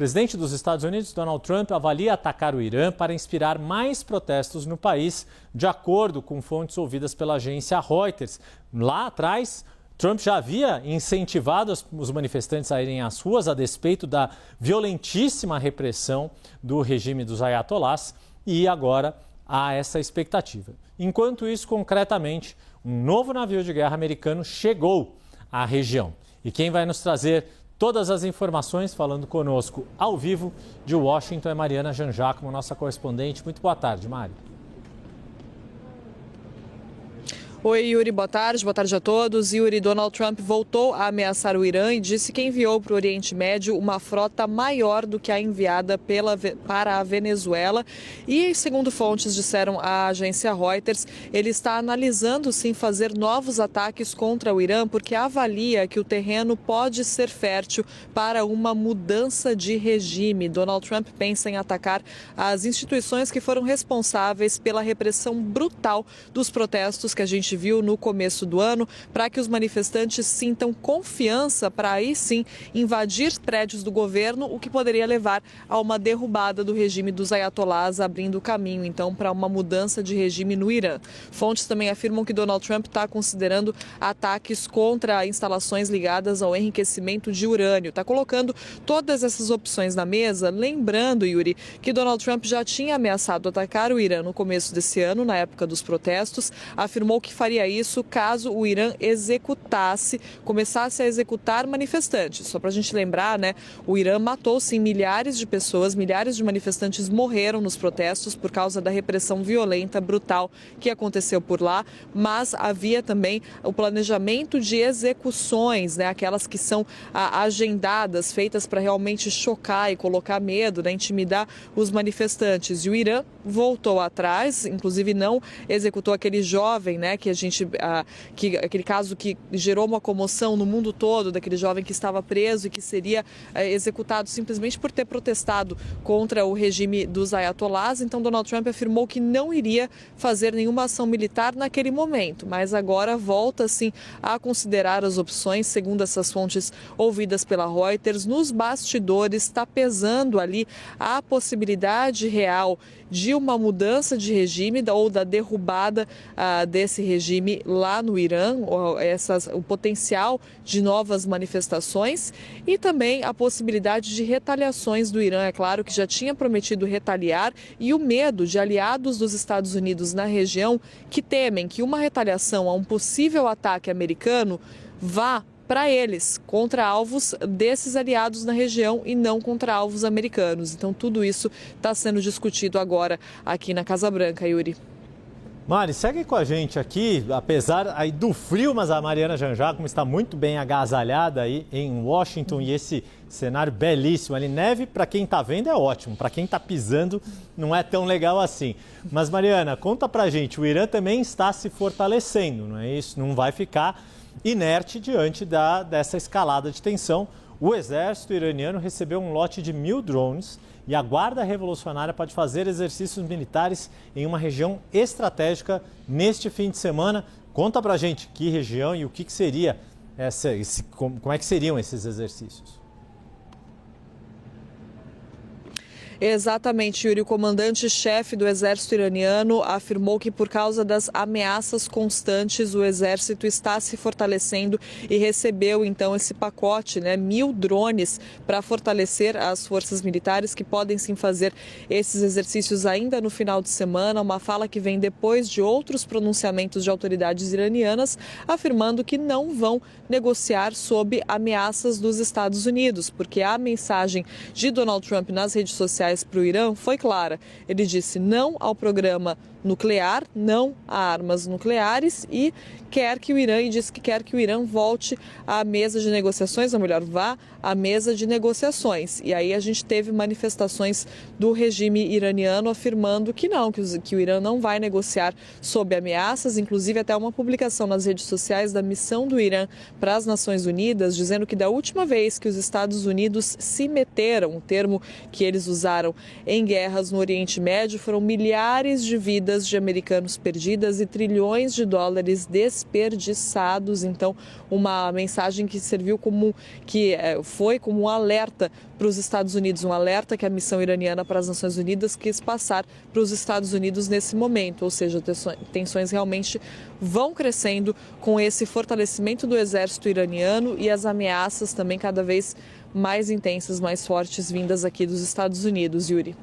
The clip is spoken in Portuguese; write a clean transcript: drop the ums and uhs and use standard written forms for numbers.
presidente dos Estados Unidos, Donald Trump, avalia atacar o Irã para inspirar mais protestos no país, de acordo com fontes ouvidas pela agência Reuters. Lá atrás, Trump já havia incentivado os manifestantes a irem às ruas a despeito da violentíssima repressão do regime dos ayatolás e agora há essa expectativa. Enquanto isso, concretamente, um novo navio de guerra americano chegou à região. E quem vai nos trazer todas as informações, falando conosco ao vivo de Washington, é Mariana Jangiacomo, nossa correspondente. Muito boa tarde, Mari. Oi, Yuri, boa tarde a todos. Yuri, Donald Trump voltou a ameaçar o Irã e disse que enviou para o Oriente Médio uma frota maior do que a enviada para a Venezuela. E, segundo fontes disseram à agência Reuters, ele está analisando sim fazer novos ataques contra o Irã, porque avalia que o terreno pode ser fértil para uma mudança de regime. Donald Trump pensa em atacar as instituições que foram responsáveis pela repressão brutal dos protestos que a gente viu no começo do ano, para que os manifestantes sintam confiança para aí sim invadir prédios do governo, o que poderia levar a uma derrubada do regime dos ayatolás, abrindo o caminho então para uma mudança de regime no Irã. Fontes também afirmam que Donald Trump está considerando ataques contra instalações ligadas ao enriquecimento de urânio. Está colocando todas essas opções na mesa, lembrando, Yuri, que Donald Trump já tinha ameaçado atacar o Irã no começo desse ano, na época dos protestos, afirmou que faria isso caso o Irã começasse a executar manifestantes. Só para a gente lembrar, né, o Irã matou sim milhares de pessoas, milhares de manifestantes morreram nos protestos por causa da repressão violenta, brutal que aconteceu por lá, mas havia também o planejamento de execuções, né, aquelas que são agendadas, feitas para realmente chocar e colocar medo, né, intimidar os manifestantes. E o Irã voltou atrás, inclusive não executou aquele jovem, né, aquele caso que gerou uma comoção no mundo todo, daquele jovem que estava preso e que seria executado simplesmente por ter protestado contra o regime dos ayatolás. Então, Donald Trump afirmou que não iria fazer nenhuma ação militar naquele momento, mas agora volta, sim, a considerar as opções, segundo essas fontes ouvidas pela Reuters. Nos bastidores está pesando ali a possibilidade real de uma mudança de regime ou da derrubada desse regime lá no Irã, o potencial de novas manifestações e também a possibilidade de retaliações do Irã. É claro que já tinha prometido retaliar, e o medo de aliados dos Estados Unidos na região que temem que uma retaliação a um possível ataque americano vá para eles, contra alvos desses aliados na região e não contra alvos americanos. Então, tudo isso está sendo discutido agora aqui na Casa Branca, Yuri. Mari, segue com a gente aqui, apesar aí do frio, mas a Mariana Jangiacomo está muito bem agasalhada aí em Washington e esse cenário belíssimo ali. Neve, para quem está vendo, é ótimo, para quem está pisando, não é tão legal assim. Mas, Mariana, conta pra gente, o Irã também está se fortalecendo, não é isso? Não vai ficar inerte diante dessa escalada de tensão. O exército iraniano recebeu um lote de 1.000 drones e a Guarda Revolucionária pode fazer exercícios militares em uma região estratégica neste fim de semana. Conta pra gente que região e o que seria como é que seriam esses exercícios. Exatamente, Yuri. O comandante-chefe do exército iraniano afirmou que por causa das ameaças constantes, o exército está se fortalecendo e recebeu então esse pacote, 1.000 drones para fortalecer as forças militares que podem sim fazer esses exercícios ainda no final de semana. Uma fala que vem depois de outros pronunciamentos de autoridades iranianas afirmando que não vão negociar sob ameaças dos Estados Unidos, porque a mensagem de Donald Trump nas redes sociais para o Irã foi clara. Ele disse não ao programa nuclear, não a armas nucleares e disse que quer que o Irã volte à mesa de negociações, ou melhor, vá à mesa de negociações. E aí a gente teve manifestações do regime iraniano afirmando que não, que o Irã não vai negociar sob ameaças, inclusive até uma publicação nas redes sociais da missão do Irã para as Nações Unidas, dizendo que da última vez que os Estados Unidos se meteram, o termo que eles usaram, em guerras no Oriente Médio, foram milhares de vidas vidas de americanos perdidas e trilhões de dólares desperdiçados. Então, uma mensagem que foi como um alerta para os Estados Unidos, um alerta que a missão iraniana para as Nações Unidas quis passar para os Estados Unidos nesse momento, ou seja, tensões realmente vão crescendo com esse fortalecimento do exército iraniano e as ameaças também cada vez mais intensas, mais fortes, vindas aqui dos Estados Unidos, Yuri.